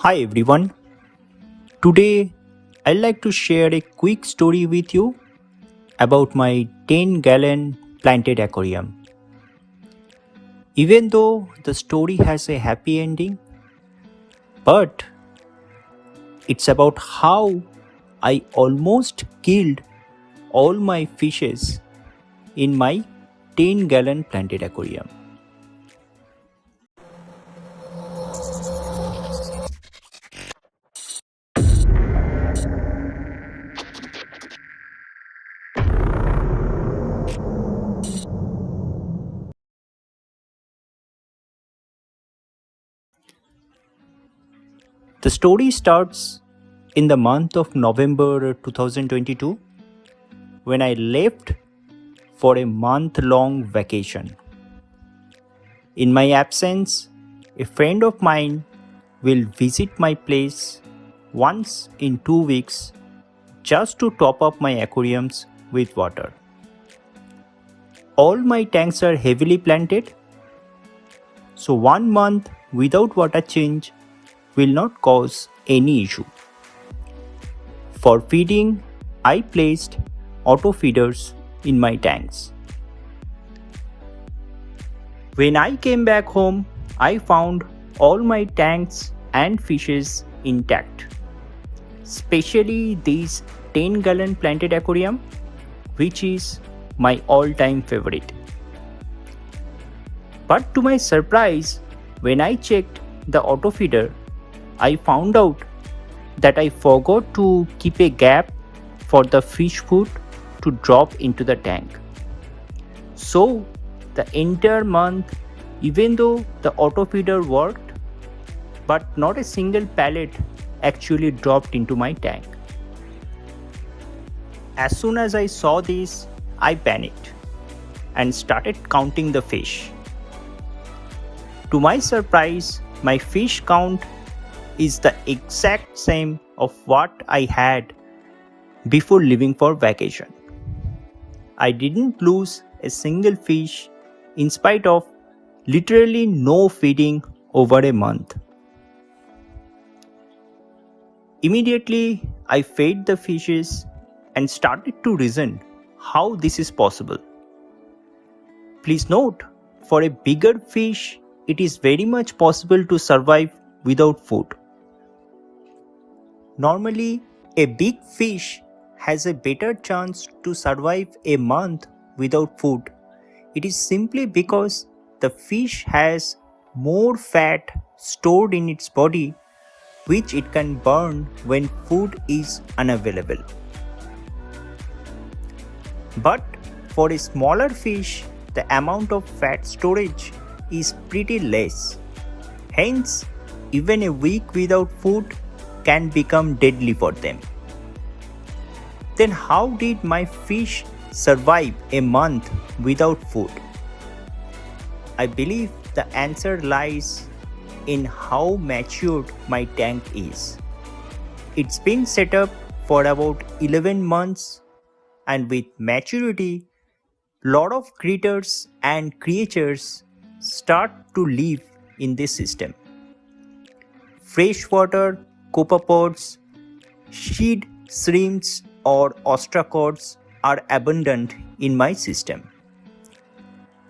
Hi everyone. Today I'd like to share a quick story with you about my 10-gallon planted aquarium. Even though the story has a happy ending, but it's about how I almost killed all my fishes in my 10-gallon planted aquarium. The story starts in the month of November 2022 when I left for a month-long vacation. In my absence, a friend of mine will visit my place once in 2 weeks just to top up my aquariums with water. All my tanks are heavily planted, so 1 month without water change will not cause any issue. For feeding, I placed auto feeders in my tanks. When I came back home, I found all my tanks and fishes intact, especially this 10-gallon planted aquarium, which is my all-time favorite. But to my surprise, when I checked the auto feeder, I found out that I forgot to keep a gap for the fish food to drop into the tank. So the entire month, even though the auto feeder worked, but not a single pellet actually dropped into my tank. As soon as I saw this, I panicked and started counting the fish. To my surprise, my fish count is the exact same of what I had before leaving for vacation. I didn't lose a single fish in spite of literally no feeding over a month. Immediately, I fed the fishes and started to reason how this is possible. Please note, for a bigger fish, it is very much possible to survive without food. Normally, a big fish has a better chance to survive a month without food. It is simply because the fish has more fat stored in its body, which it can burn when food is unavailable. But for a smaller fish, the amount of fat storage is pretty less. Hence, even a week without food can become deadly for them. Then how did my fish survive a month without food? I believe the answer lies in how matured my tank is. It's been set up for about 11 months, and with maturity, lot of critters and creatures start to live in this system. Freshwater copepods, shed shrimps or ostracods are abundant in my system.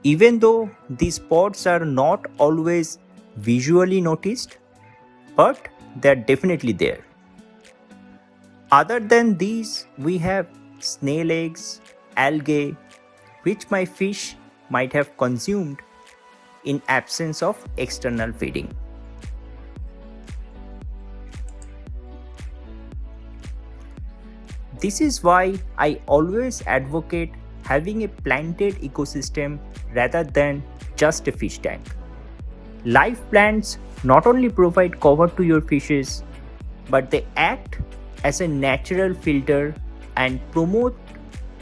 Even though these pods are not always visually noticed, but they are definitely there. Other than these, we have snail eggs, algae, which my fish might have consumed in absence of external feeding. This is why I always advocate having a planted ecosystem rather than just a fish tank. Live plants not only provide cover to your fishes, but they act as a natural filter and promote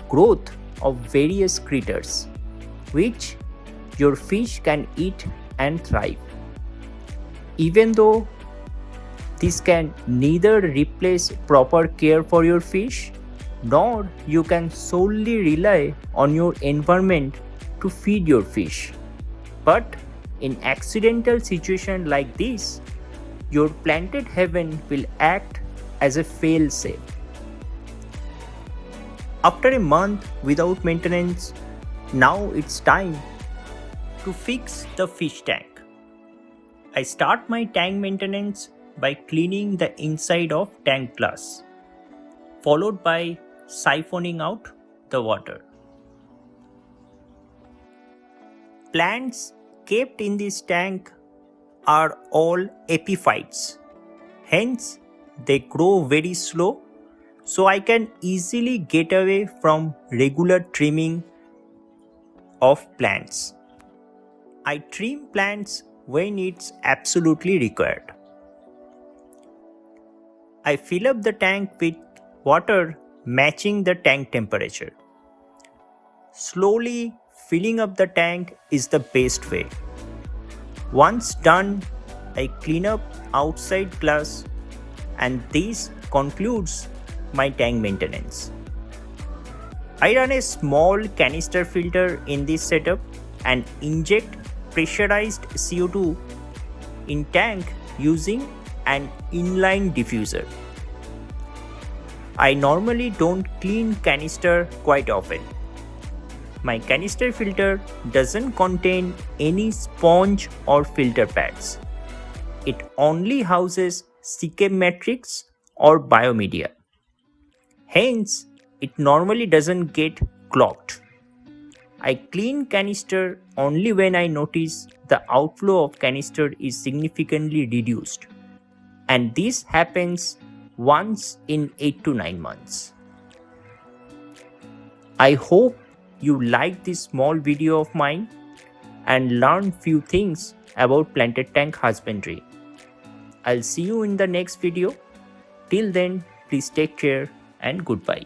growth of various critters, which your fish can eat and thrive. Even though this can neither replace proper care for your fish, nor you can solely rely on your environment to feed your fish. But in accidental situation like this, your planted heaven will act as a fail-safe. After a month without maintenance, now it's time to fix the fish tank. I start my tank maintenance by cleaning the inside of tank glass, followed by siphoning out the water. Plants kept in this tank are all epiphytes. Hence, they grow very slow, so I can easily get away from regular trimming of plants. I trim plants when it's absolutely required. I fill up the tank with water matching the tank temperature. Slowly filling up the tank is the best way. Once done, I clean up outside glass, and this concludes my tank maintenance. I run a small canister filter in this setup and inject pressurized CO2 in tank using an inline diffuser. I normally don't clean canister quite often. My canister filter doesn't contain any sponge or filter pads. It only houses CK matrix or biomedia. Hence, it normally doesn't get clogged. I clean canister only when I notice the outflow of canister is significantly reduced, and this happens once in 8 to 9 months. I hope you liked this small video of mine and learned few things about planted tank husbandry. I'll see you in the next video. Till then, please take care and goodbye.